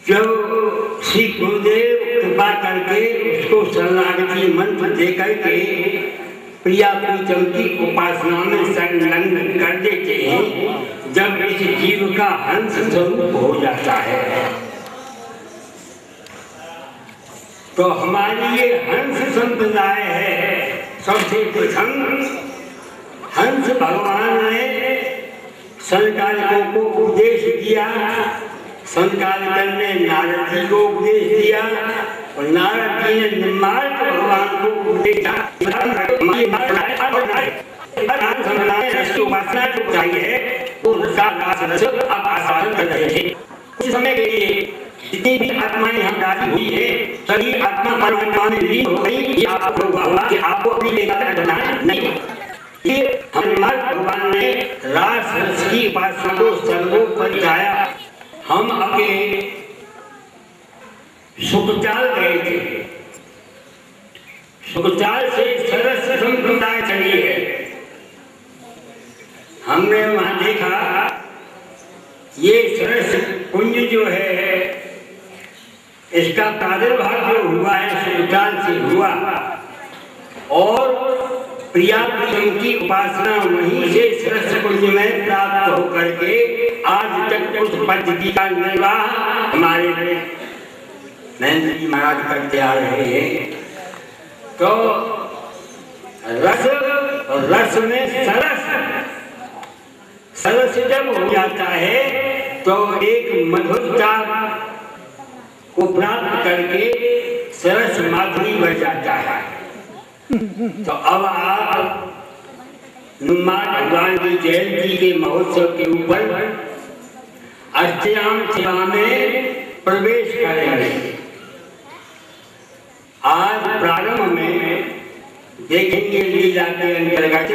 जब श्री गुरुदेव कृपा करके उसको शरणागति मंत्र दे करके प्रिया प्रीतम की उपासना में संलग्न कर देते हैं, जब इस जीव का हंस स्वरूप हो जाता है, तो हमारी ये हंस संप्रदाय है। सबसे प्रथम हंस भगवान ने संकालिकों को उपदेश दिया, संकालिक ने नारद जी को उपदेश दिया और नारद जी ने निम्बार्क भगवान को उपदेश दिया। कुछ समय के लिए जितनी भी आत्माएं हम राजी हुई है, सभी आत्मा परमात्मा में लीन हो गई। ये आपको हुआ कि आपको अपनी लेकर करना नहीं। ये हमारे भगवान ने रास रस की उपासना को सर्वोपरि जाया। हम आगे सुखचाल गए थे, सुखचाल से सरस संप्रदाय चली है। हमने वहां देखा ये सरस कुंज जो है, इसका प्रादुर्भाव जो हुआ है सुखचाल से हुआ और प्रिया प्रीतम की उपासना वहीं से सरस कुंज में प्राप्त होकर के आज तक उस पद्धति का निर्वाह हमारे महेंद्र जी महाराज करते आ रहे हैं। तो रस और रस में सरस, सरस जब हो जाता है तो एक मधुरता को प्राप्त करके सरस माधुरी बढ़ जाता है। तो अब आप भगवान की जयंती के महोत्सव के ऊपर अष्टयाम सेवा में प्रवेश करेंगे। आज प्रारंभ में देखेंगे लीला के अंतर्गत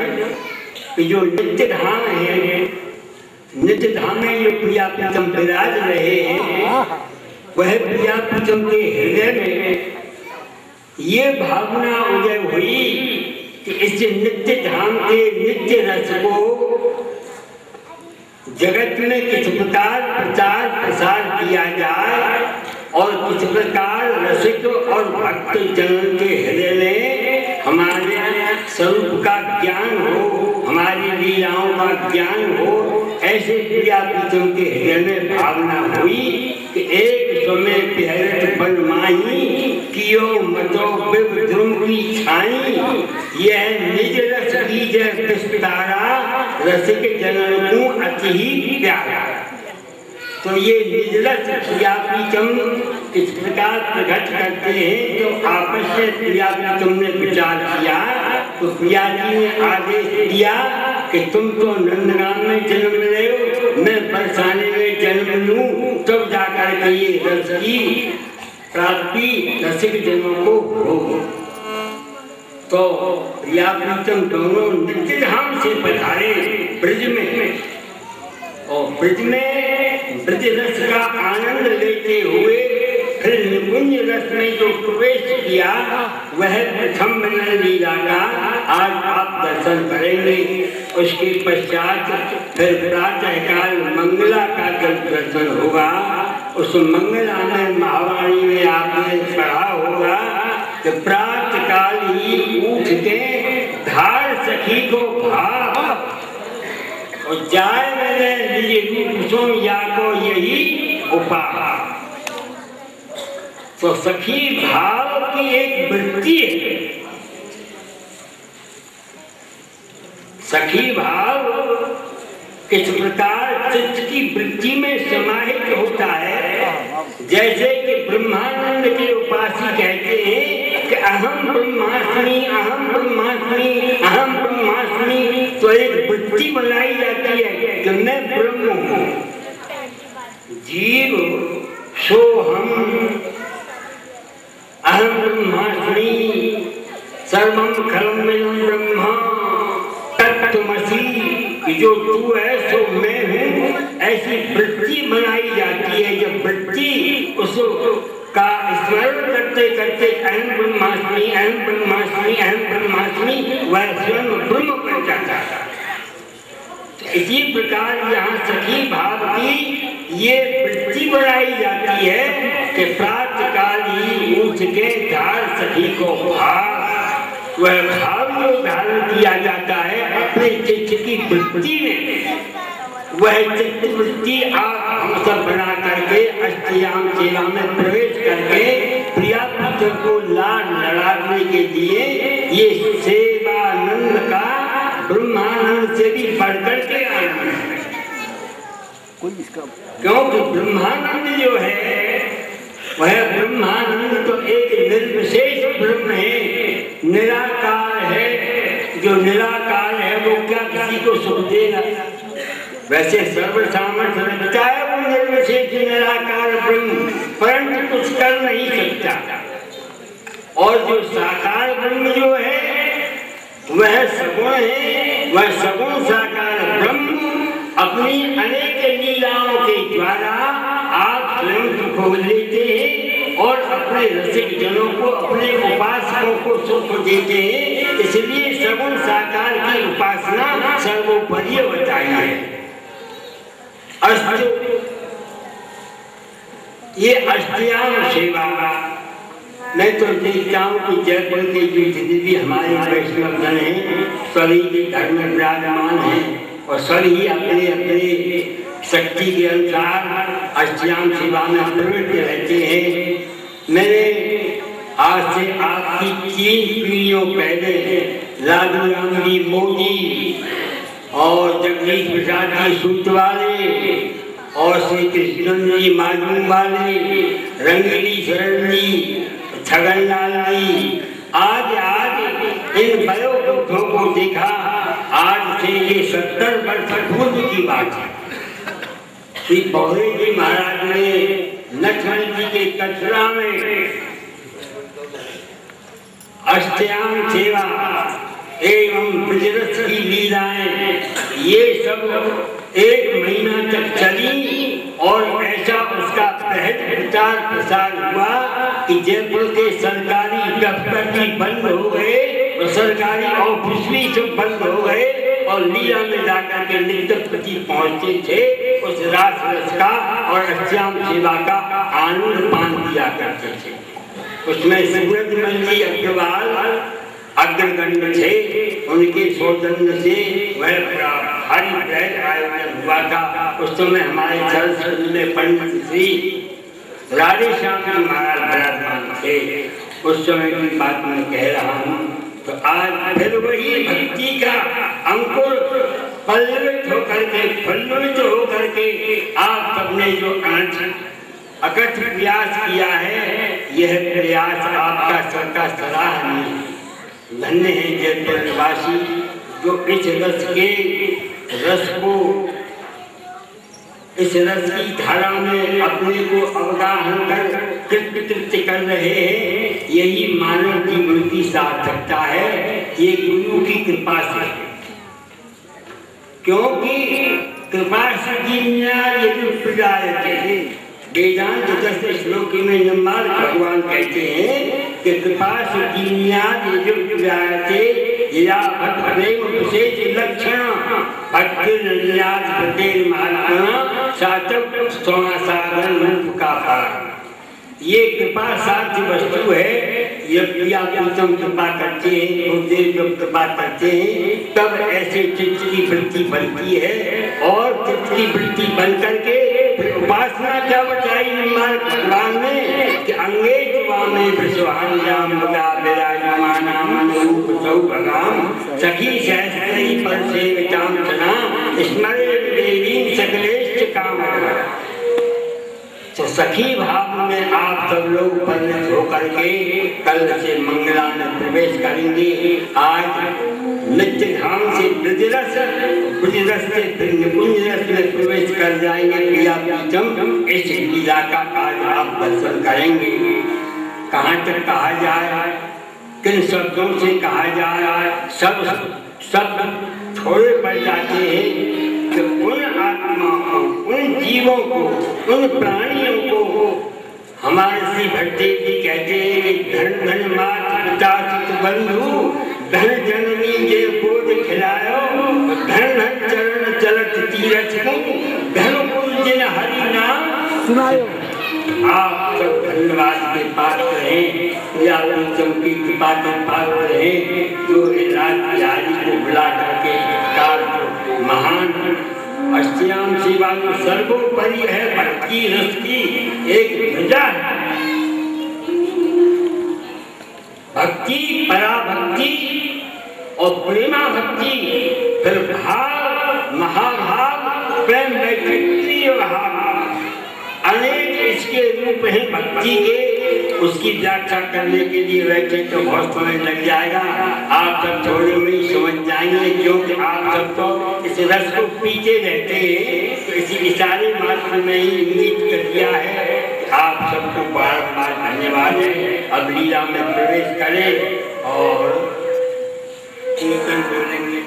कि जो नित्य धाम है, नित्य धाम में जो प्रिया प्रीतम विराज रहे हैं, वह प्रिया प्रीतम के हृदय में ये भावना उदय हुई कि इस नित्य धाम के नित्य रस को जगत में किस प्रकार प्रचार प्रसार किया जाए और किस प्रकार रसिक और भक्त जनों के हृदय में हमारे स्वरूप का ज्ञान हो, हमारी लीलाओं का ज्ञान हो। ऐसे प्रिया प्रीतम के हृदय में भावना हुई कि एक समय प्यारत बन माही कियो मतो विद्रुम की छाई, यह निज रस की जय विस्तारा रसिक जनन को अति ही प्यारा। तो ये निज रस प्रिया प्रीतम इस प्रकार प्रकट करते हैं। तो आपस में प्रिया प्रीतम ने विचार किया तो प्रिया जी ने आदेश दिया कि तुम तो नंदगाम में जन्म ले हो, मैं बरसाने में जन्म लूं, तब जाकर के ये रस की प्राप्ति रसिक जनों को हो। तो प्रिया प्रीतम दोनों नित्य धाम से पधारे ब्रज में और ब्रज में ब्रज रस का आनंद लेते हुए फिर निकुंज रस में जो प्रवेश किया वह प्रथम मिलन लीला का आज आप दर्शन करेंगे। उसके पश्चात फिर प्रातः काल मंगला का जब दर्शन होगा, उस मंगला में महावाणी में आपने पढ़ा होगा कि प्रातः काल ही उठ के धार सखी को भाव और जाए मैंने निज रूप सो या को यही उपाय। तो सखी भाव की एक वृत्ति है। सखी भाव किस प्रकार चित्त की वृत्ति में समाहित होता है, जैसे कि ब्रह्मानंद के उपासी कहते हैं कि अहम ब्रह्मास्मि, अहम ब्रह्मास्मि, अहम ब्रह्मास्मि। तो एक वृत्ति बनाई जाती है कि मैं ब्रह्म हूँ, जीव सोहम, अहम ब्रह्मास्मि, सर्वम खलमिदं ब्रह्म तत्त्वमसि, जो तू है सो मैं हूँ। ऐसी वृत्ति बनाई जाती है। जब वृत्ति उसका स्मरण करते करते अहम ब्रह्मास्मि, अहम ब्रह्मास्मि, अहम ब्रह्मास्मि, वह स्वयं ब्रह्म बन जाता है। इसी प्रकार यहाँ सखी भाव की ये वृत्ति बनाई जाती जाती है कि प्रातः काल ही उठ के धार सखी को भाव, वह भाव जो धारण किया जाता है अपने चित्त की वृत्ति में, वह चित्त वृत्ति आप हम सब बना करके अष्टयाम सेवा में प्रवेश करके प्रिया पुत्र को लाड लड़ाने के लिए ये सेवानंद का ब्रह्मानंद से भी बढ़कर के आनंद है। क्योंकि ब्रह्मानंद जो है वह ब्रह्मानंद तो एक निर्विशेष ब्रह्म है, निराकार है। जो निराकार है वो क्या किसी को सुख देगा? वैसे सर्वसामर्थ्य रखता है वो निर्विशेष निराकार ब्रह्म, परंतु कुछ कर नहीं सकता। और जो साकार ब्रह्म जो है वह सगुण है, वह सगुण साकार ब्रह्म अपनी अनेक लीलाओं के द्वारा आप स्वयं को लेते हैं और अपने रसिक जनों को, अपने उपासकों को सुख देते हैं। इसलिए सगुण साकार की उपासना सर्वोपरि बताई है। ये अष्टयाम सेवा मैं तो देखता हूँ कि जयपुर के जो जितने भी हमारे वैष्णव जन हैं सभी के घर में विराजमान हैं और सभी अपने अपने शक्ति के अनुसार अष्टयाम सेवा में प्रवृत्त रहते हैं। मैंने आज से आपकी 3 पीढ़ियों पहले लालू राम जी मोदी और जगदीश प्रसाद जी सूत वाले और श्री कृष्ण जी मालूम वाले, रंगली शरण जी, छगनलाल जी, आज इन बड़ों बुद्धों को देखा। आज से ये 70 वर्ष पूर्व की बात है। श्री पौड़े जी महाराज ने लक्ष्मण जी के कचरा में अष्टयाम सेवा एवं ब्रजरस की लीलाएं ये सब 1 महीना तक चली और ऐसा उसका प्रचार प्रसार हुआ कि जयपुर के सरकारी दफ्तर भी बंद हो गए और सरकारी ऑफिस भी सब बंद हो गए और लीला में जाकर के नित्य प्रति पहुंचते थे। उस रास रस का और अष्टयाम सेवा का आनंद पान किया करते थे। उसमें सूरजमल जी अग्रवाल अग्रगण्य थे, उनके सौजन्य से वह भारी प्रयत्न आयोजन हुआ था। उस समय हमारे सरस्वती में पंडित श्री राधे श्याम जी महाराज विराजमान थे। उस समय की बात मैं कह रहा हूँ। तो आज फिर वही भक्ति का अंकुर पल्लवित होकर के फल्लवित होकर के आप सबने जो अकथ प्रयास किया है, यह प्रयास आपका सबका सराहनीय है। धन्य है जयपुर निवासी जो इस रस के रस को, इस रस की धारा में अपने को अवगाहन कर कृत्य कर रहे हैं। यही मानव जीवन की सार्थकता है, ये गुरु की कृपा से। क्योंकि कृपा से वेदांत 10 श्लोक में नंबर भगवान कहते हैं कि कृपा से प्रेम विशेष लक्षण भक्ति महात्मा सातव सोनासागर रूप का पार। ये कृपा साध्य वस्तु है। यदि आप उत्तम कृपा करते हैं, गुरुदेव जब कृपा करते हैं, तब ऐसे चित्त की वृत्ति बनती है और चित्त की वृत्ति बन करके उपासना क्या बताई हमारे भगवान ने कि अंगे जुबाने विश्वान्याम बगा विराजमानाम रूप सौभगाम सखी सहस्त्री पर सेविताम जना स्मरे देवी सकलेश काम। तो सखी भाव में आप सब लोग परिणत होकर के कल से मंगला में प्रवेश करेंगे। आज नित्य धाम से ब्रजरस से निकुंज रस में प्रवेश कर जाएंगे। प्रिया प्रीतम इस लीला का आज आप दर्शन करेंगे। कहाँ तक कहा जाए, किन शब्दों से कहा जाए, सब थोड़े पड़ जाते हैं कि उन आत्माओं को, उन जीवों को, उन प्राणियों को हमारे श्री भट्टेश्वर जी कहते हैं कि धन धन मात पिता सुत बंधु धन जननी जे बोध खिलायो धन धन चरण चलत तीरथ को धन पुर जिन हरि नाम सुनायो। आप सब धन्यवाद के पात्र हैं, या पंचम की कृपा के पात्र हैं, जो रात बिहारी को बुला करके कार्य महान अष्टयाम सेवा जो सर्वोपरि है भक्ति रस की एक ध्वजा है। भक्ति, पराभक्ति और प्रेमा भक्ति, फिर भाव, महाभाव, प्रेम वैचित्र्य भाव, अनेक इसके रूप हैं भक्ति के। उसकी व्याख्या करने के लिए वैसे तो बहुत समय लग जाएगा, आप सब थोड़े में ही समझ जाएंगे, क्योंकि आप सब तो इस रस को पीते रहते हैं। तो इसी इशारे मात्र में ही इंगित कर दिया है। आप सबको बार-बार धन्यवाद है। अब लीला में प्रवेश करें और कीर्तन बोलेंगे।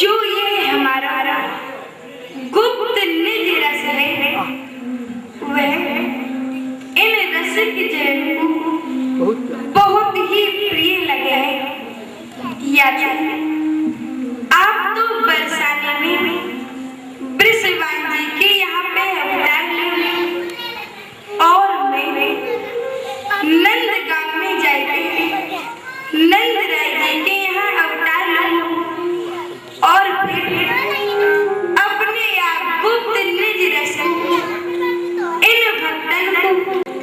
जो ये हमारा गुप्त निज रस है, वह इन रसिक जन को बहुत ही प्रिय लगे हैं। या आप तो बरसाने में बृषभान जी के यहाँ पे अवतार ले और मैं नंदगांव में जाके नंद राय जी के यहाँ अवतार लूं और फिर अपने आप गुप्त निज रस इन भक्तन को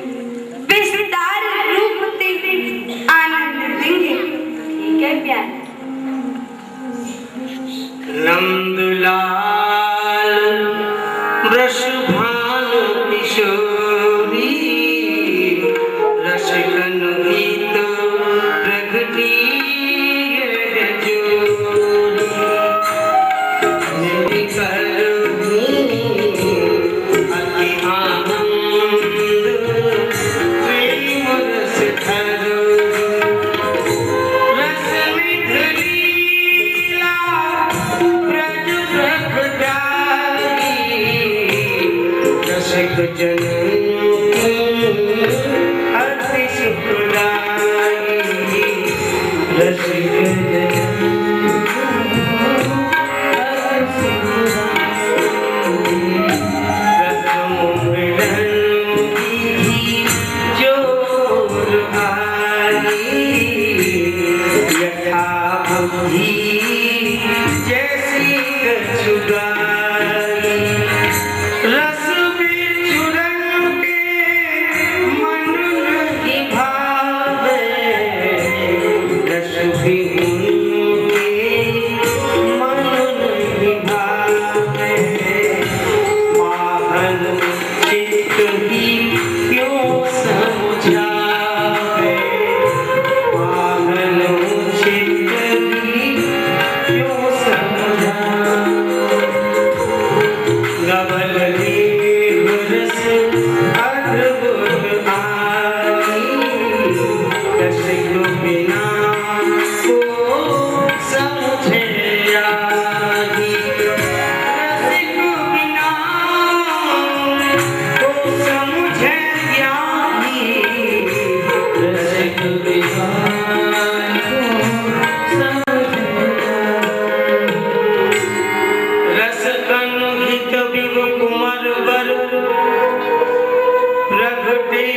प्रगटे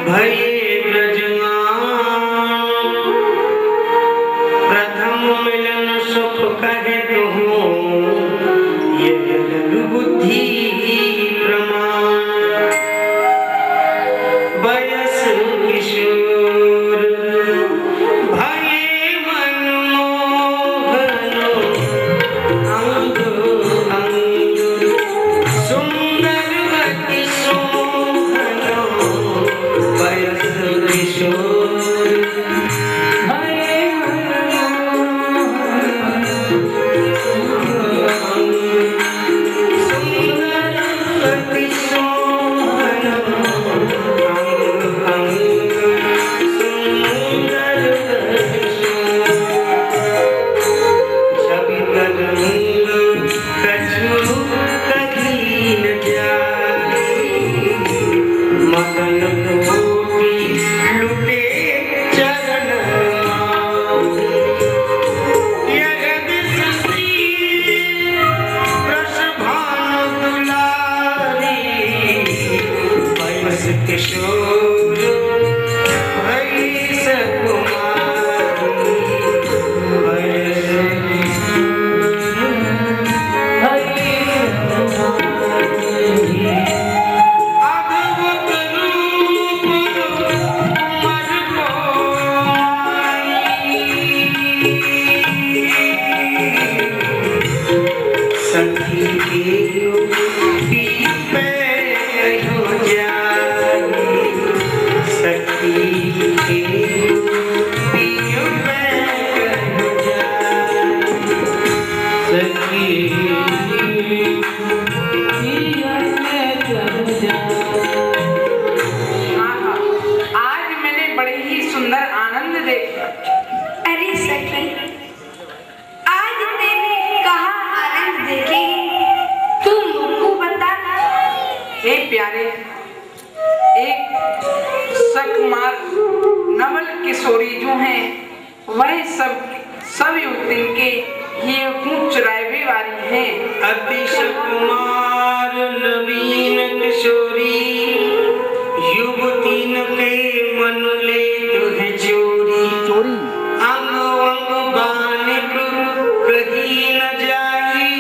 भये ब्रजमान, प्रथम मिलन सुख कहे तुहु, ये जग बुद्धि प्रमाण। बयस किशोर भये मनमोहन, अंग अंग सुंदरवती सोहन। बयस किशोर भये मनमोहन, सुंदरवती सोहन। किशोर भई सकुमारी, बयस भई सकुमारी। अद्भुत रूप उमर गोई, सखी के रूपी पे हो जाई, सखी के रूपी पे हो जाई, सखी आज मैंने बड़े ही सुंदर आनंद देखा। अरे सखी, आज तेने कहा आनंद देखे, तू मुझको बता। हे प्यारे, एक सकमार नवल किशोरी जो हैं, वह सब युवती के ये चुरावे वाली हैं। अति सुकुमार नवीन किशोरी, युवतीन के मन ले तुहे चोरी। अंग अंग बानिक कहीं न जाई,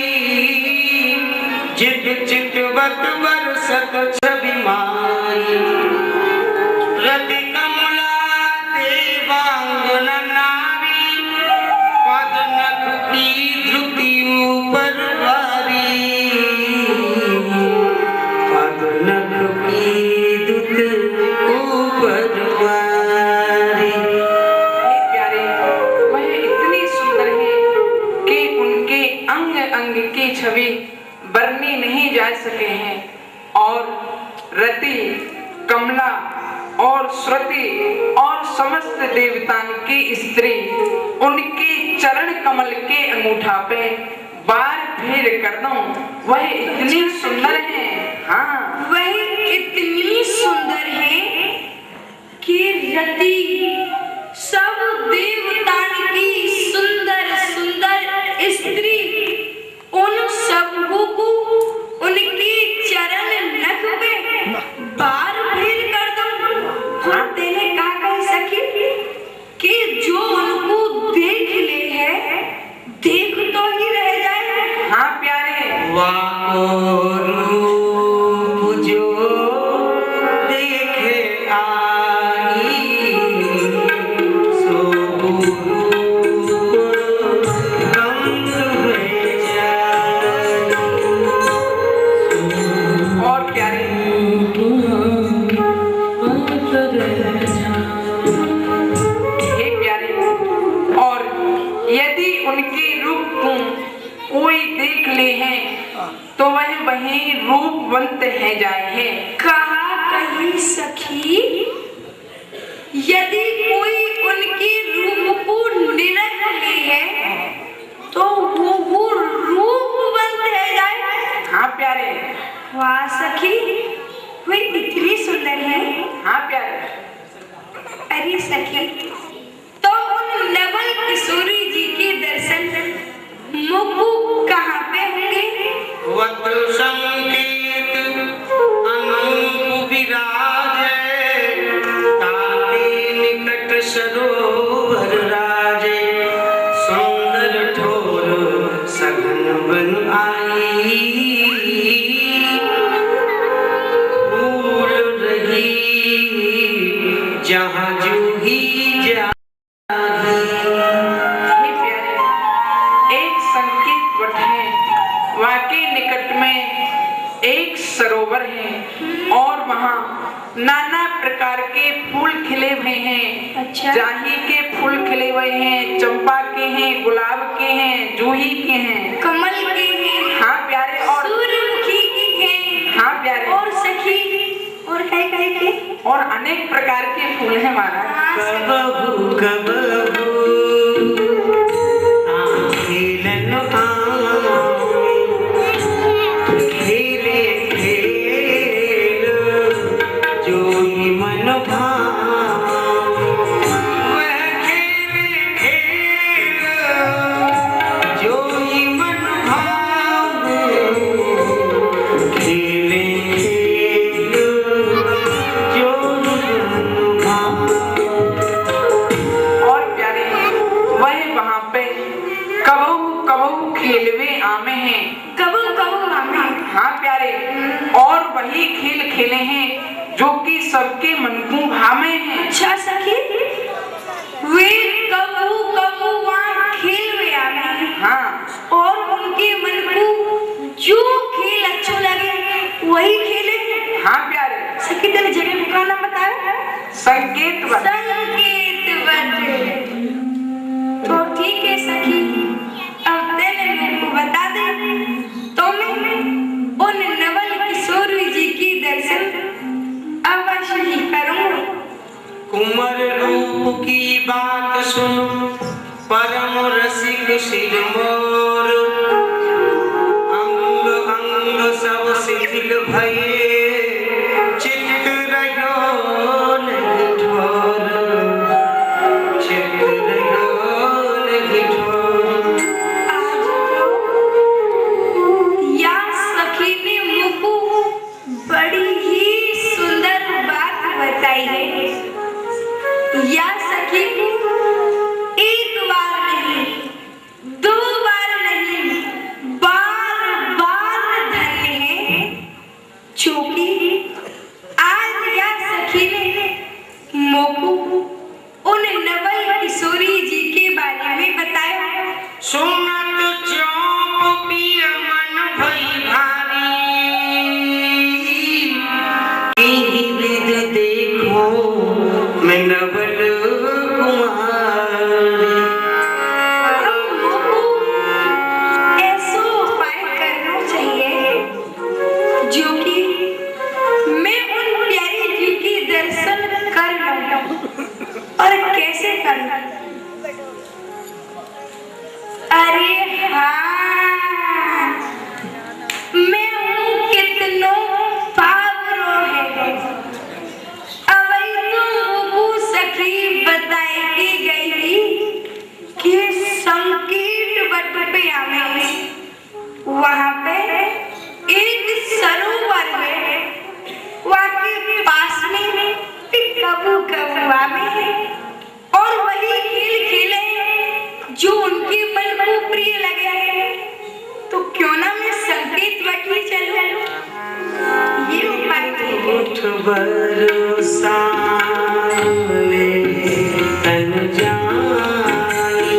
जित चितवत बरसत छवि माई। रति कमला देवांगन नारी, पद नख की धृति ऊपर वारी, पद नख की धृति ऊपर वारी। हे प्यारे, वह इतनी सुंदर है कि उनके अंग अंग की छवि बरनी नहीं जा सके हैं। और रति, कमला और श्रुति और समस्त देवताओं की स्त्री उनके चरण कमल के अंगूठा पे बार फेर कर दूं, वह इतनी सुंदर है। हाँ, वह इतनी सुंदर है कि रति सब देवताओं की सुंदर सुंदर स्त्री उन सबको उनके चरण नख पे बार फेर कर दूं। हाँ, तेने कहा कह सकी कि जो उनको देख ले है, देख तो ही रह जाए। हाँ प्यारे, वाको रूप जो देखे आई, सो रूप कंस हुए जाई। और प्यारे, हे प्यारे, और यदि उनके रूप को कोई देख ले हैं तो वह वहीं रूपवंत है जाए है। कहा कही सखी, यदि कोई उनके रूप को निरख ले है तो वो रूपवंत है जाए। हाँ प्यारे, वाह सखी, वे इतनी सुंदर है। हाँ प्यारे, अरे सखी, तो उन नवल किशोरी जी के दर्शन मुझको कहाँ पे होंगे? वत संकेत अनूप विराज। नाना प्रकार के फूल खिले हुए हैं। अच्छा। जाही के फूल खिले हुए हैं, चंपा के हैं, गुलाब के हैं, जूही के हैं, कमल के हैं, हाँ प्यारे, और सूरजमुखी के हैं, हाँ प्यारे, और सखी और कई के और अनेक प्रकार के फूल हैं महाराज। कबहू कबहू आखिलन खेले खेल जोई मन भाव वह खेले खेल जोई मन भाव खेले खेल जोई मन भाव। और प्यारे वह वहाँ पे कबहू कबहू खेलवे आमे हैं। कबू कबू आमे, हाँ प्यारे, और वही खेल खेले हैं जो कि सबके मन को भावे हैं। अच्छा सखी, वे कबू कबू वहाँ खेल में आमे, हाँ, और उनके मन को जो खेल अच्छा लगे वही खेले। हाँ प्यारे, सखी तेरे जगह का नाम बताया? संकेत बन। संकेत बन। तो ठीक है सखी, अब तेरे मेरे को बता दे तो मैं उन नवल किशोर जी की दर्शन अवश्य ही करूँगा। कुंवर रूप की बात सुन परम रसिक सिरमौर अंग अंग सब शिथिल भये चित्त रहो नहीं ठोर चित्त रहो नहीं ठोर। या सखी ने मुझको बड़ी ही सुंदर बात बताई है। या सखी एक बार नहीं, दो बार नहीं, बार बार धन्य है, क्योंकि आज या सखी ने मोको उन नवल किशोरी जी के बारे में बताया। सुनत चौप पिय मन भई भारी एहि विध देखो मैं नवल कुमारी। हमको ऐसा उपाय करना चाहिए जो कि मैं उन प्यारी जी की दर्शन कर लूं। और कैसे करूं? अरे हाँ, मैं हूँ कितनों पावरों है। अवई तो मुझको सखी बताई गई कि संकेत बट पे आवे, वहाँ पे एक सरोवर है, वहाँ के पास में एक कबू कबू आवे और वही खेल खेले जो उनके मन को प्रिय लगे। तो क्यों ना मैं संकेत बट ही चलूं? ये उपाय है। उठ बरसा ले तन जाई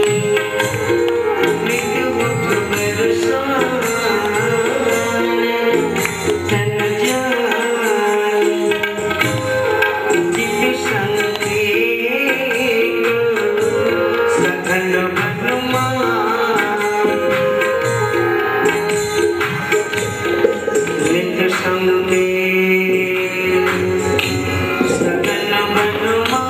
नित उठ बरसा ले तन जाई जित संकेत सघन बनमा नित संकेत सघन बनमा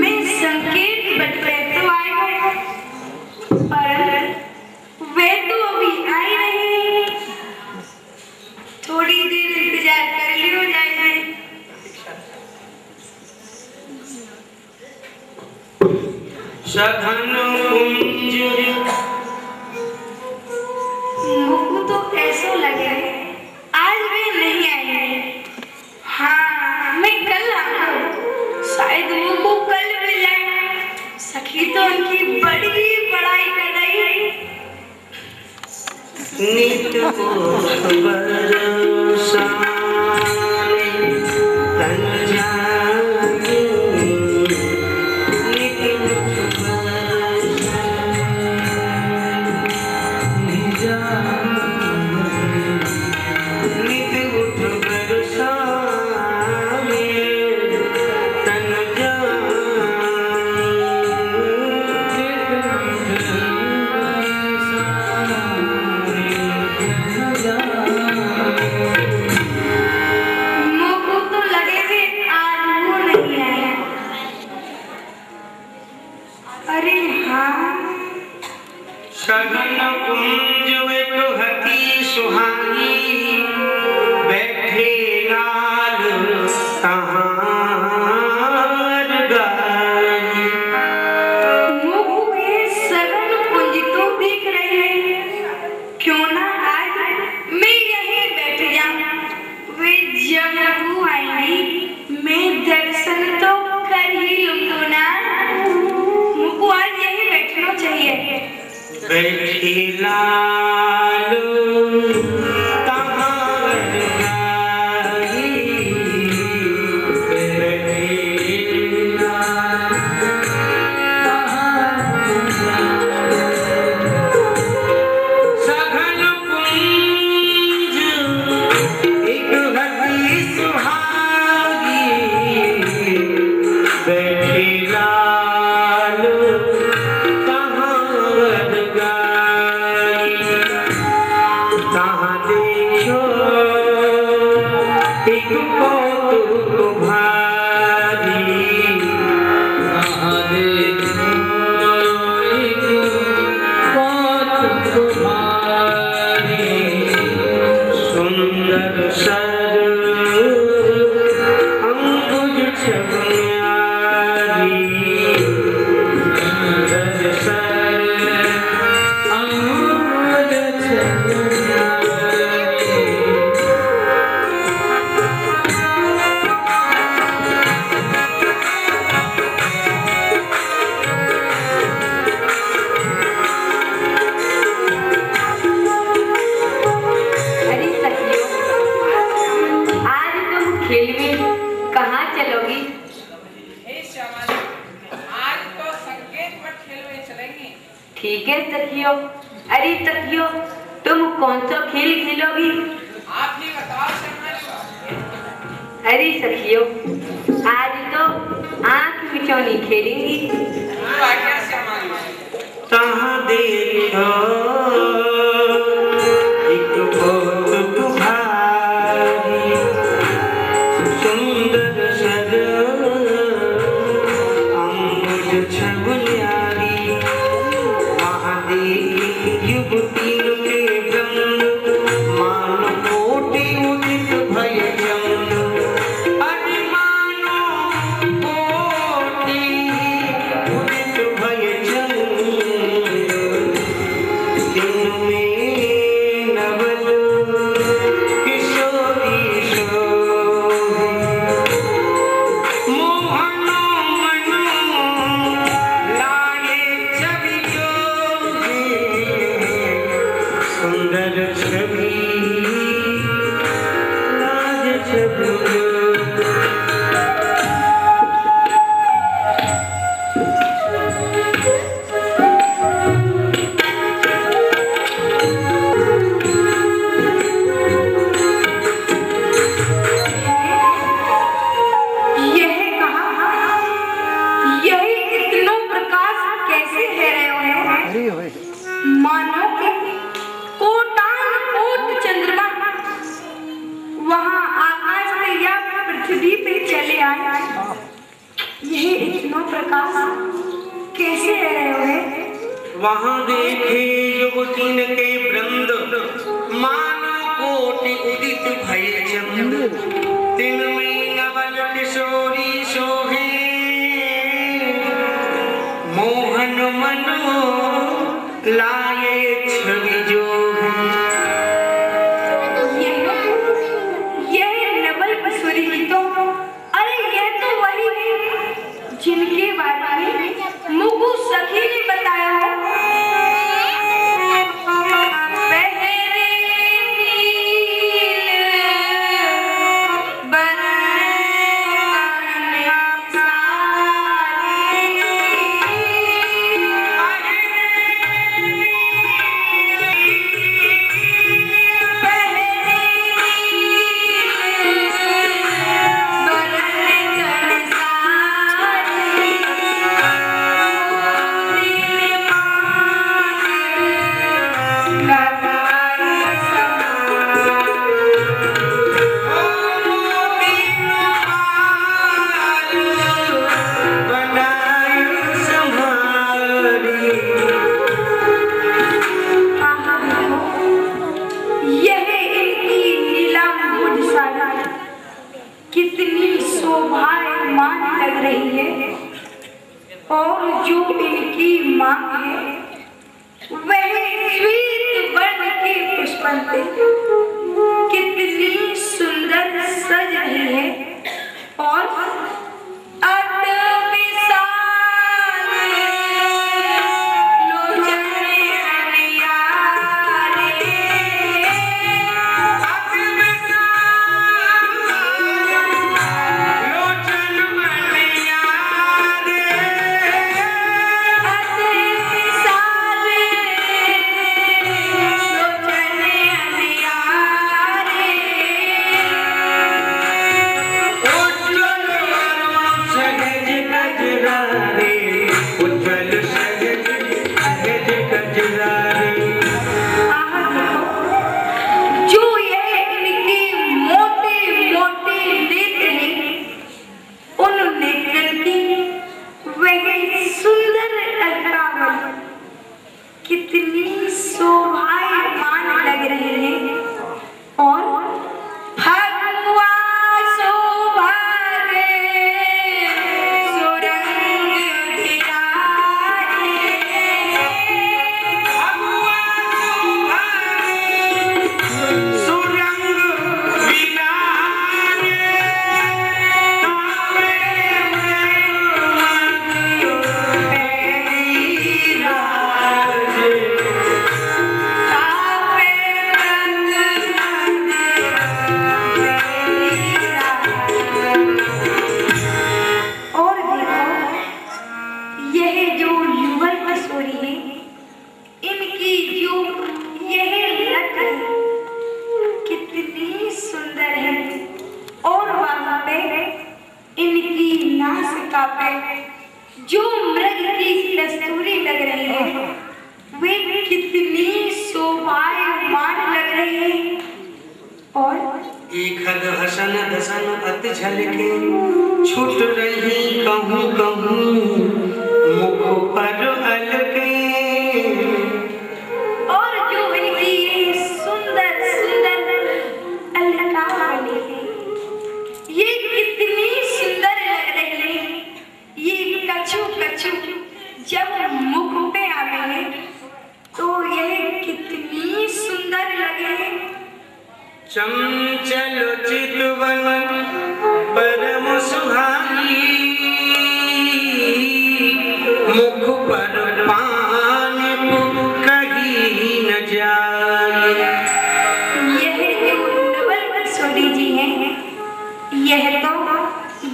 मैं संकेत बट पे तो आई हूँ, पर वे तो अभी आई नहीं। थोड़ी देर इंतजार कर लियो जाए। सघन कुंज मुझको तो ऐसा लगे आज वे नहीं आएंगे। हाँ, मैं कल आऊँ, शायद मुझको कल मिल जाए। सखी तो उनकी बड़ी बड़ाई कर रही है। नित उठ बरसा ले तन जाई नित उठ अरे हाँ, सघन कुंज में तो हकी सुहानी, बैठे लाल कहार गाई। मुझको ये सघन कुंज तो दिख रहे हैं, क्यों ना आज मैं यहीं बैठ जाऊं। वे जब वो आएंगी मैं दर्शन तो कर ही लूंगा ना। मुझको आज यहीं बैठना चाहिए। बैठे लाल कहार गाई, बैठे लाल सघन कुंज एक हकी सुहागी, बैठे लाल कहार गाई। कहाँ देखो एक कौतुक भारी, कहाँ देखो एक कौतुक भारी। सुंदर सर अंकुज छबन्यारी, सुंदर सर अंकुज छबन्यारी। अरे सखियों, आज तुम खेल में कहाँ चलोगी? हे श्यामाली, आज तो संकेत मठ खेल में चलेंगे। ठीक है सखियों। अरे सखियों, तुम कौन सा खेल खेलोगी? आप ही बताओ श्यामाली। अरे सखियों, आज तो आंख मिचौनी खेलेंगी। क्या श्यामाली? कहाँ देखो एक कौतुक भारी, सुंदर सर अंकुज छबन्यारी। वहाँ देखी युवती के ब्रह्म, मान कोटि उदित भय चंद। अरे मानो कोटि उदित भय चंद, जिनमें नवल किशोरी शोभे। मोहनो मनो लाए छवि जोगे, सुंदर छवि लाज छवि जोगे। यह कहा, यही इतनो प्रकाश कैसे है रहे हो? मानो कि कोटान कोट चंद्रमा वहाँ आकाश से या पृथ्वी पे चले आए। यह इतनो प्रकाश कैसे है रहे हो? वहाँ देखे युवतीन के वृंद, मानो कोटि उदित भय चंद। तिनमें नवल किशोरी शोभे, मोहन मनो लाए छवि जोगे। यह नवल किशोरी की तो, अरे यह तो वही है जिनके बारे में मुझको सखी ने बताया हो। पहरे नील बरन सारी, मांग है वह श्वेत वर्ण की पुष्पवती कितनी सुंदर सज रही है और अति विशाल लोचन अनियारे, अति विशाल लोचन अनियारे, अति विशाल लोचन अनियारे, उज्ज्वल वरुण सहज गजरारे, उज्ज्वल सहज गजरारे। जो यह इनके मोटे मोटे नेत्र हैं उन नेत्र की वह सुंदर अलकावल कितनी शोभायमान लग रही है और भगवा शोभा रे सुरंग गिराए, सुरंग विलारे, तापे और देखो यह जो युगल किशोरी है इनकी जो यह लट है कितनी सुंदर है और वहां पे इनकी नासिका पे जो मृग की कस्तूरी लग रही है वे कितनी शोभायमान लग रही है और इखद हसन दसन अति झलके छूट रही कहूँ कहूँ मुख पर अलके। और जो इनकी ये सुंदर सुंदर अलकावली है ये कितनी सुंदर लग रही है, ये कछु कछु जब मुख पे आवे है तो यह कितनी सुंदर लगे है। चंचल चितवन परम सुहाई, मुख पर पान कहीं न जाए। यह जो नवल किशोरी जी हैं यह तो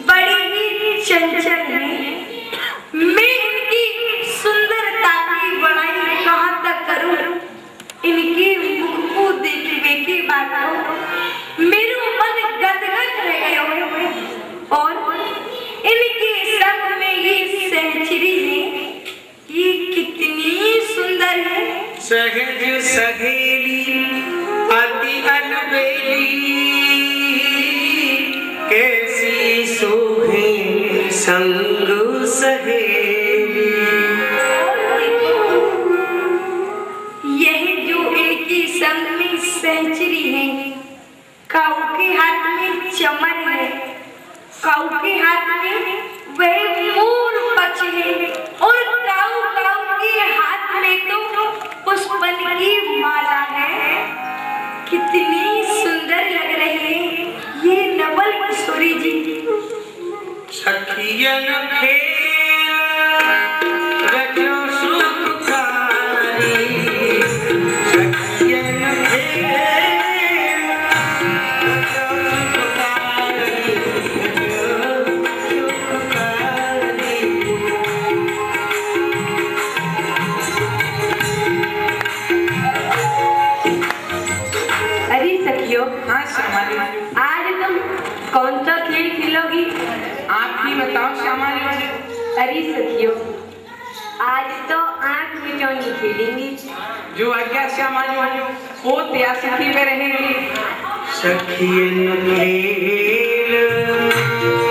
बड़ी ही चंचल है, मैं इनकी सुंदरता की बड़ाई कहाँ तक करूं, इनके मुख को देखने के बाद मेरा मन गदगद रह गया और इनके संग में ये सहचरी है ये कितनी सुंदर है। सहज सहेली अति अलबेली, कैसी शोभे संग सहेली। यह जो इनकी संग में सहचरी है काऊ के हाथ में चमर है, काऊ के हाथ में वह मोर पक्ष है और काऊ काऊ के हाथ में तो पुष्पन की माला है, कितनी सुंदर लग रही है ये नवल किशोरी जी। सखियन खेल रचो सुखकारी, सखियन खेल रचो सुखकारी, सुखकारी। अरे सखियों, हाँ श्यामा जी, आज तुम कौन सा खेल खेलोगी? आप ही बताओ श्यामा जी। अरे सखियों, आज तो आंख मिचौनी खेलेंगी। जो आज्ञा श्यामा जी, वो त्यासिथी में रहेगी। सखियन खेल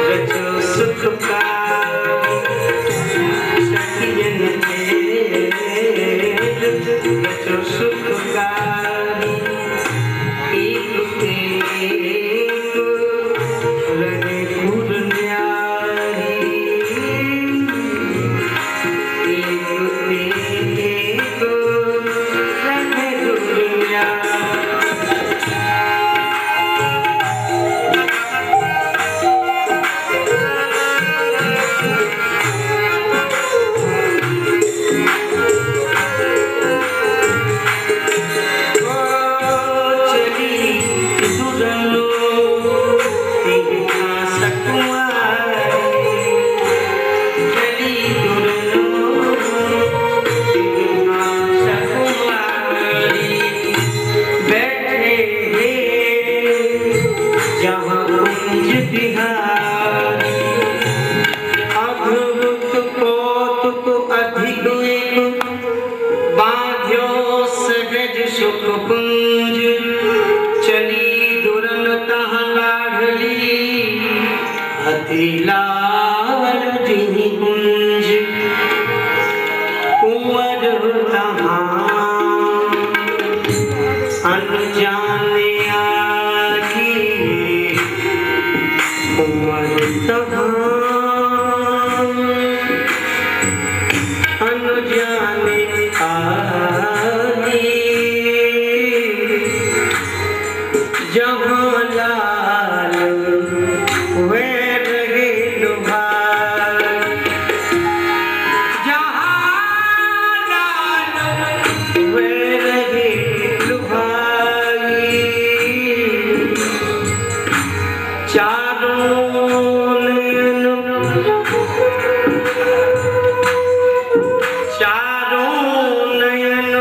रचो सुखकारी, सखियन खेल रचो सुखकारी। एक एक लगे फूल न्यारी, एक सुख पुंज चली दुरन तहाँ लाडली हति लाल जी कुंज कुंवर तहाँ अनजाने आगी कुंवर तहाँ अनजाने आगी जहाँ लाल वे रहे लुभार जहाँ लाल वे रहे लुभाई चारों नयन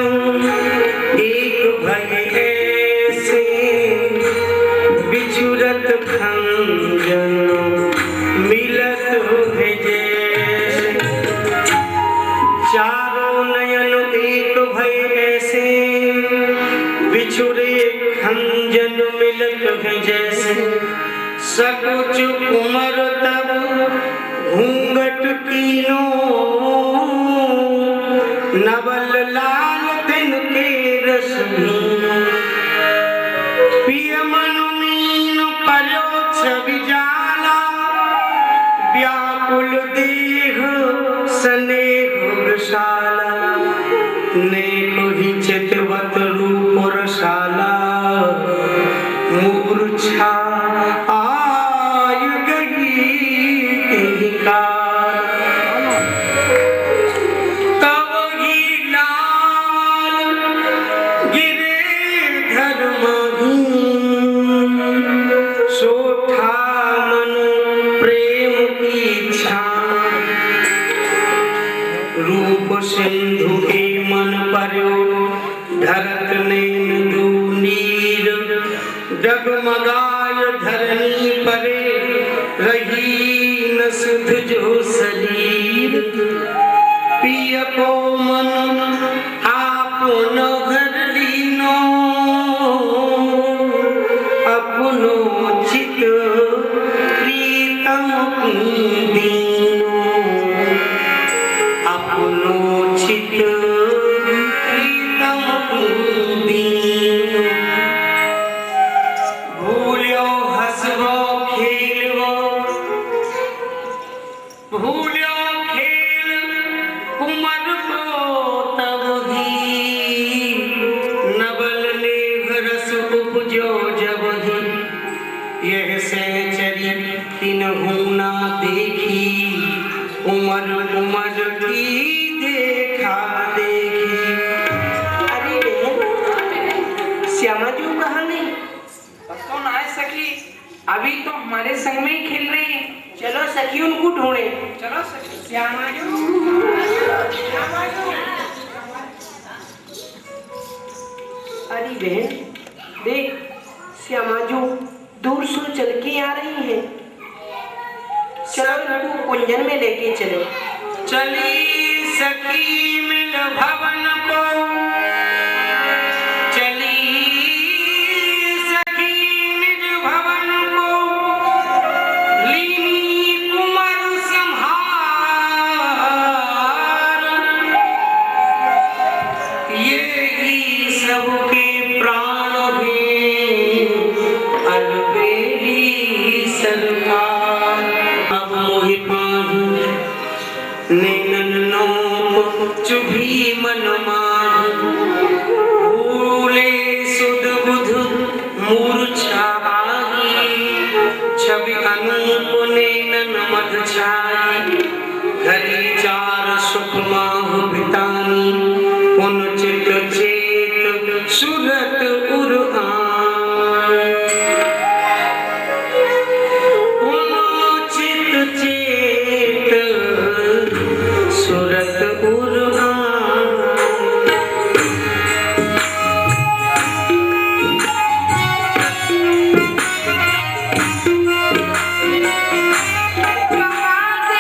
एक भय ऐसे बिछुरत खंजन मिलत है जैसे चारों नयन एक भय ऐसे बिछुरे खंजन मिलत है जैसे सकुच उमर तब घूंघट कीनों नवल लाल दिन के रस पिय मनु मीन परोक्ष विजाला व्याकुल देह स्नेह विशाला नेक ही चितवत रूप रसाला मूर्छा आय गई का सिंधु के मन पर्यो धरत नैन दू नीर डगमगाय धरनी परे रही न सुध जो शरीर पिय को मन आपनो घर लीनो अपनो चित प्रीतम दीनो अपनो चित प्रीतम दीनो भूल्यो हसबो खेलबो भूल्यो खेल कुमर को तब ही नवल लेभ रस उपजो जब ही यह से चरी तिनहु ना देखी उमर उमर की देखा देखी। अरे श्यामा जी कहाँ नहीं? कौन आए सखी? अभी तो हमारे संग में ही खेल रही है। चलो सखी उनको ढूंढे। चलो सखी। श्यामा जी अरे बहन देख श्यामा जी दूर से चल के आ रही है। चलो इनको कुंजन में लेके चलो। चली सखी मिल भवन को चली सखी मिल भवन को लीनी कुंवर संहार ये ही सबके प्राण भी अलबेली सरकार अब मोहि पाहु नैनन नोक चुभी मन माहु भूले सुध बुध मूर्छा आगी छवि अनूप नैनन मध छाई घरी चार सुख माहु बितानी उन चित चेत सुरत उर कमाते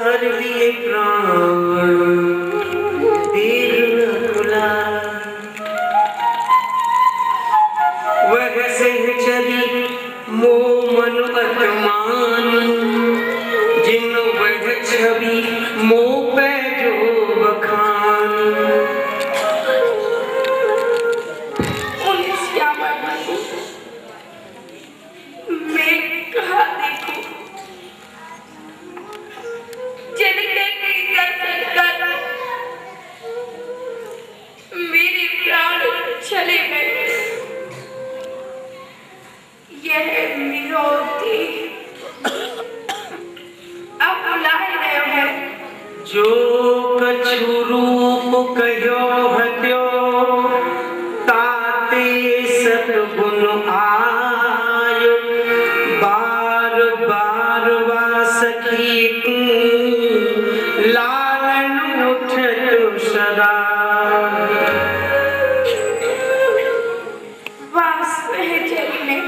हर लिए प्राण दीर्घ तुला वह सहचरी मोह मन अतमान जिन वह छवि मोह पे जो बखान उन श्यामा को मैं कहाँ देखूं जिनके दर्शन कर मेरे प्राण चले गए। यह मिलोती अब बुलाए रहे हैं जो कछु रूप कहो हत्यो ताते सतगुण आयो बार बार वासकी लालन उठत सदा सहचरी ने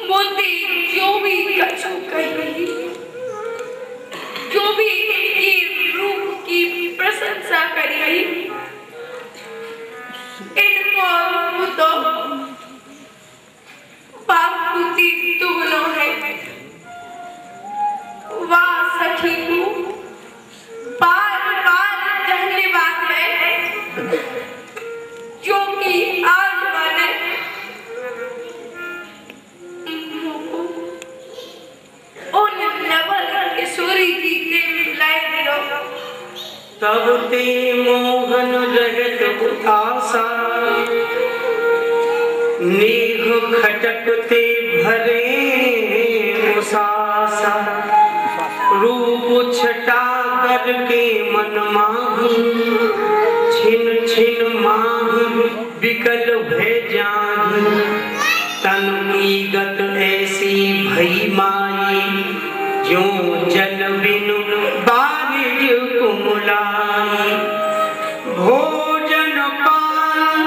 मोती जो भी कछु कही जो भी इनकी रूप की प्रशंसा करी इनको तो बापूती दुगनो है। वाह सखी को बार बार धन्यवाद है जो कि आज वाले उन नवल किशोरी जी के मिलाए दियो। तब ते मोहन रहत आशा नेह खटकते भरे मुसासा रूप छटा करके मन माही छिन छिन माही विकल भय जाही तन की गत ऐसी भई माई जो जल बिनु बारिज कुमलाई भोजन पान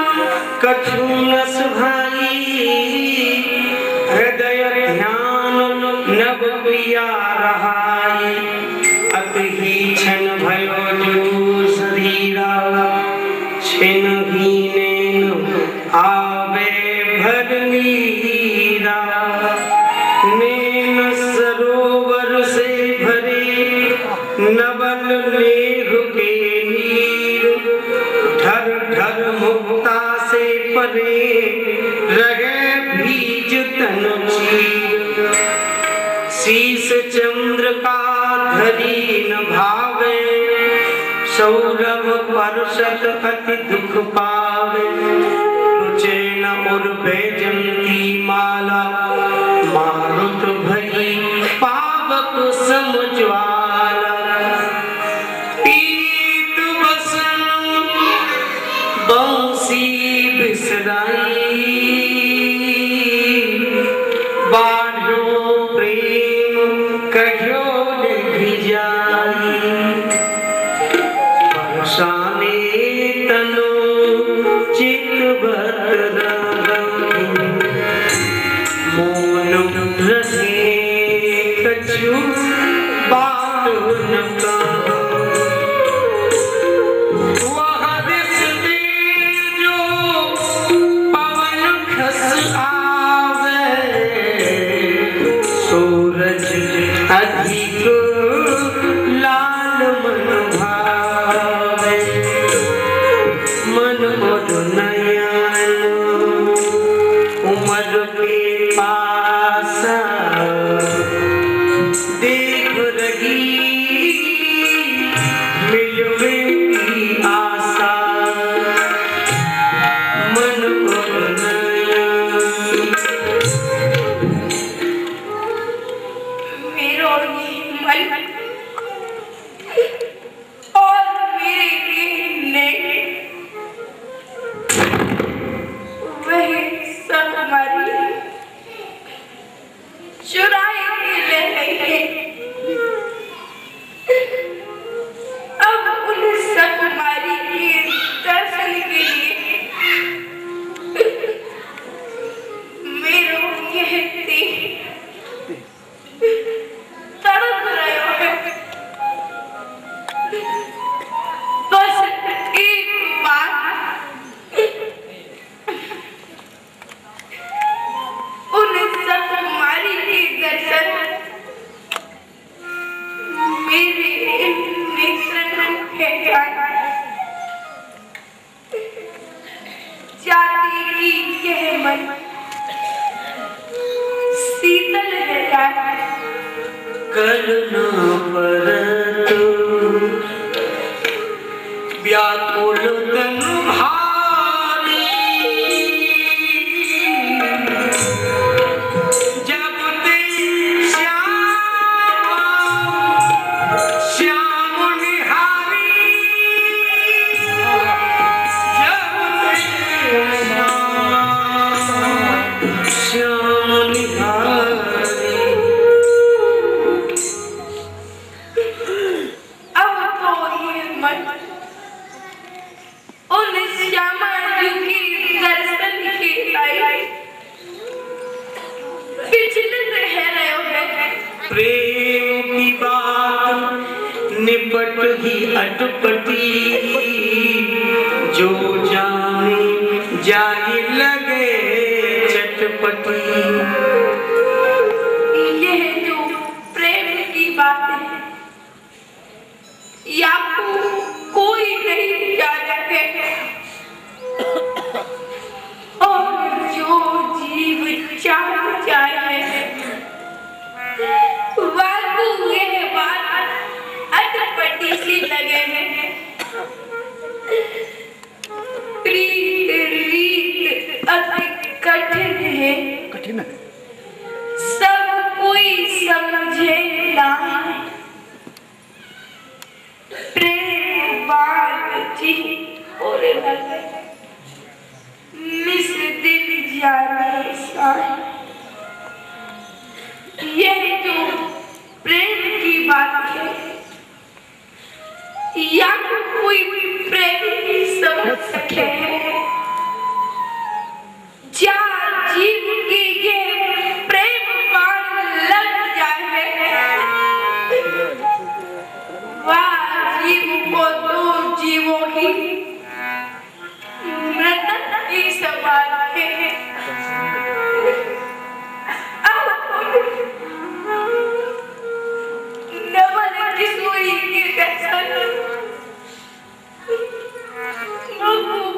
कछु नस भाई हृदय ध्यान नव पिया रहाई अतहि क्षण भयो जो शरीरा छिन ही नैन आवे भर नीरा नैन सरोवर से भरे नवल लेह के नीर ढर ढर मुक्ता से परे रहे भीज तन चीर शीस चंद्र का धरी न भावे सौरभ परसत अति दुख पावे रुचेन उर बैजंती माला मारुत भई पावक समज्वाला पीत बसन बंसी बिसराई बाढ़ो प्रेम कहो नहीं जाई बरसाने तनो चित भर मोन रहे कछु बात न कहो वह दिस दे जो पवन खस आवे सूरज अधिक लाल मन भावे मन मोद नयन उमर के पासा देख रही मिलवे की आशा मन मोद नयन मेरो ये मन और मेरे ये नेक वह सब हमारी चुराए के ले गए। अब उन सब हमारी के दर्शन के लिए मेरो यह देह तड़प रहे न परत व्याकुल तन भारी जब ते श्याम निहारी जब ते श्याम निहारी। अब तो ये मन उन श्यामा जी की दर्शन के लायक विचलित रह रहे हो। प्रेम की बात निपट ही अटपटी जो जाने जाए लगे चटपटी। यह जो प्रेम की बात है या कोई नहीं जानते और जो जीव चाह जाए वाकु यह बात अटपटी सी लगे है। प्रीत रीत अति कठिन है सब कोई समझे ना प्रेम बात जी और लगे मिस दिन जाने साए। यह जो प्रेम की बात है या कोई प्रेमी समझ सके जा जीव की ये प्रेम बाण लग जाए वाह जीव को दो जीवों की मृतक की सवाल है। नवल किशोरी के दर्शन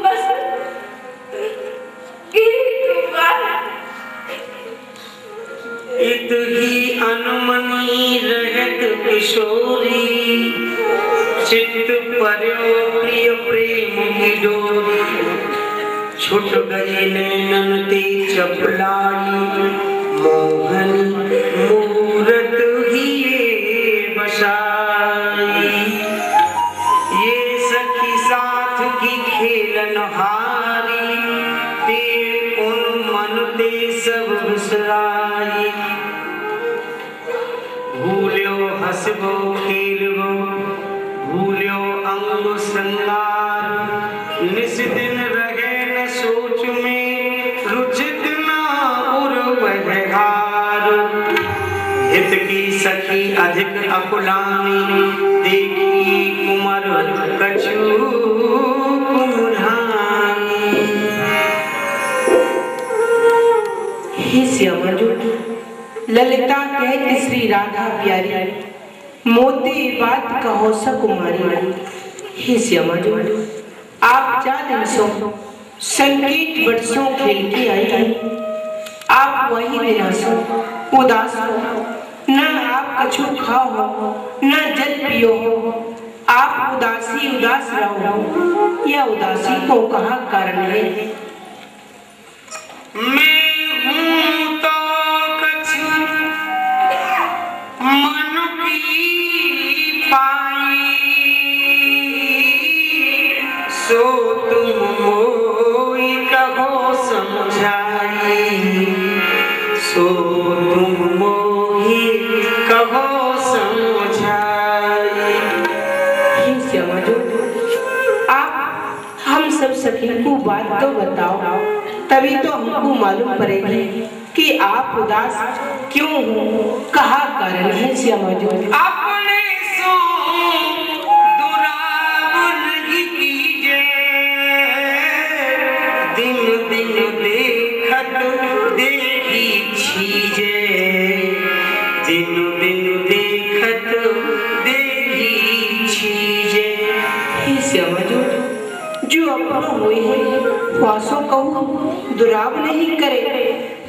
बस इत ही अनमनी रहत किशोरी चित्त पर्यो प्रिय प्रेम की डोरी छुट गए नैनन ते चपलाई मोहन मूरत ही ये बसाई। ये सखी साथ की खेलन हारी ते उन मन ते सब बिसराई। भूल्यो हसबो खेलबो भूल्यो अंग श्रृंगार निस दिन रहे न सोच में रुचित न उर्वहार। हित की सखी अधिक अकुलानी देखी कुमर कछु कुम्हानी। हे श्यामा जो ललिता कहत श्री राधा प्यारी मोती बात कहो सकुमारी। हे श्यामा जो आप 4 दिन सो संगीत वर्षों खेल के आई आप वही दिन हंसो उदास हो न आप कछु खाओ न जल पियो हो आप उदासी उदास रहो यह उदासी को कहाँ कारण है। मैं हूँ तो कछु मन की पाई सो तुम मोई कहो समझाई सो तुम मोही कहो समझाई। हे श्यामा जो आप हम सब सखी को बात तो बताओ तभी तो हमको मालूम पड़ेगी कि आप उदास क्यों हो कहा कारण है। श्यामा जो अपने सो दुराग नहीं कीजे दिन दिन देखत देखी छीजे दिन दिन देखत देखी छीजे। हे श्यामा जो अपना हुए हैं वासो कहूँ दुराव नहीं करे।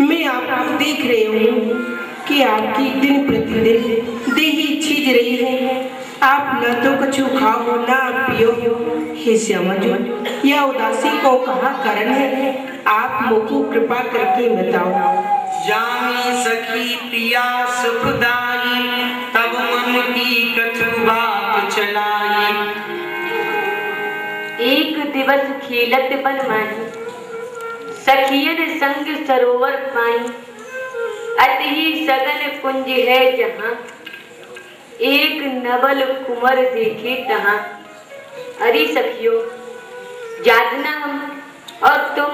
मैं आपको देख रही हूँ कि आपकी दिन प्रतिदिन देही चीज रही है। आप न तो कछु खाओ ना पियो। हे श्यामा जो यह उदासी को कहाँ कारण है, आप मुझको कृपा करके बताओ। जामी सखी प्रिया सुखदाई, तब मन की कछु बात चलाई। एक दिवस खेलत बन माही, सखियन संग सरोवर पाई। अति सघन कुंज है जहाँ, एक नवल कुंवर देखे तहाँ। अरे सखियों, जातना हम और तुम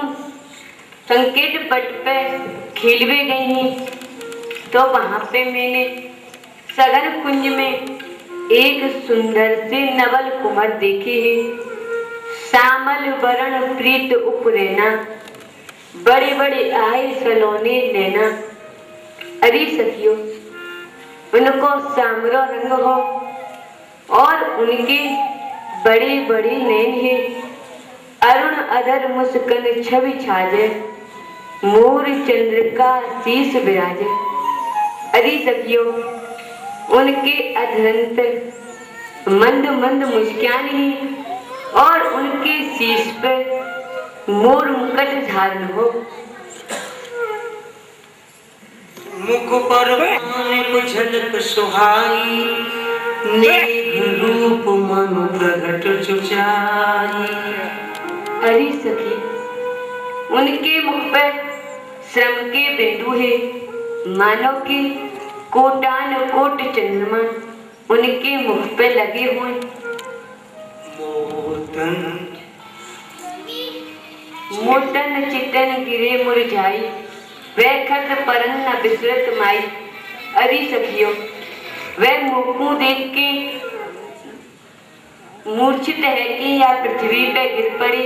संकेत पट पे खेलवे गई हैं, तो वहाँ पे मैंने सघन कुंज में एक सुंदर से नवल कुंवर देखे हैं। श्यामल वरण प्रीत उपरेना, बड़े बड़े आए सलोने लेना। अरे सखियों, उनको सामरो रंग हो और उनके बड़े बड़े नैन है। अरुण अधर मुस्कन छवि छाजे, मोर चंद्र का शीश विराजे। अरे सखियों, उनके अधरंत मंद मंद मुस्कान ही और उनके शीश पे मोर मुकुट धारण हो। मुख पर पान झलक सुहाई, नेत्र रूप मन प्रगट चुचाई। अरे सखी, उनके मुख पर श्रम के बिंदु है, मानो कि कोटान कोट चंद्रमा उनके मुख पे लगे हुए। मोटन चितन गिरे मुरझाई, वह खत परन न बिसरत माई। अरे सखियों, वह मुखों देख के मूर्छित है कि या पृथ्वी पे गिर पड़े।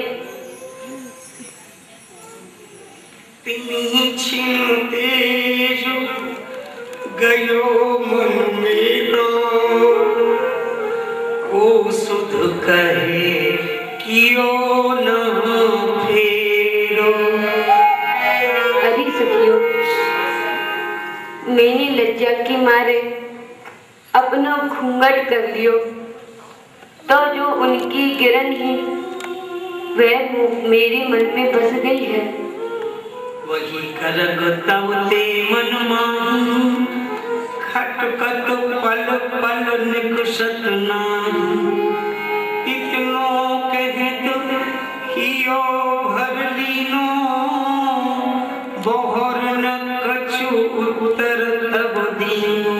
तिन्हीं छिन तेज गयो मन मेरो, को सुध कहे कियो न फेरो। अरे सखियों, मैंने लज्जा के मारे अपना घूंघट कर लियो, तो जो उनकी गिरन ही वह मेरे मन में बस गई है। वही करग तब ते मन माही, खटकत पल पल निकुशत नाही। इतनो कहत हियो भर लीनो, बोहर न कछु उत्तर तब दीनो।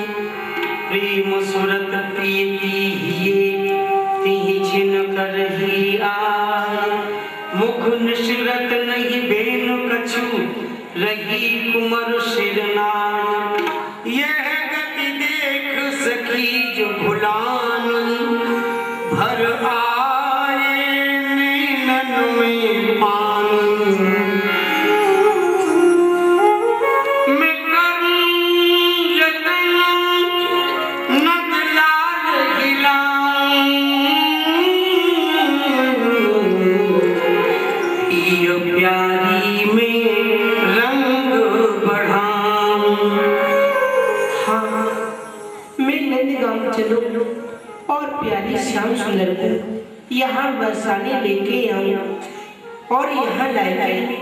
प्रेम सुरत प्रीति हिये, तिहि छिन करही आय। मुख निसरत नहीं बेन कछु, रही कुमर सिरनाय। यह गति देख सखी जो भुलानी, भर आए नैनन में पानी। मैं करूं यतन नद लाल गिलाऊं, ये प्यारी में रंग बढ़ाऊं। हाँ, मैं नंदगांव चलूं और प्यारी श्याम सुंदर को यहाँ बरसाने लेके आऊं और यहाँ लाके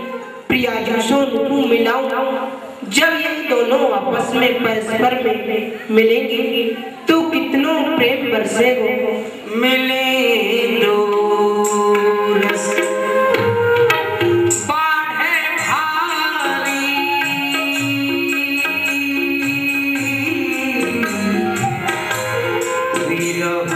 प्रियाजों को मिलाऊं। जब ये दोनों आपस में परस्पर में मिलेंगे तो कितनों प्रेम बरसेगा। मिले दो रस बाढ़े भारी, विरह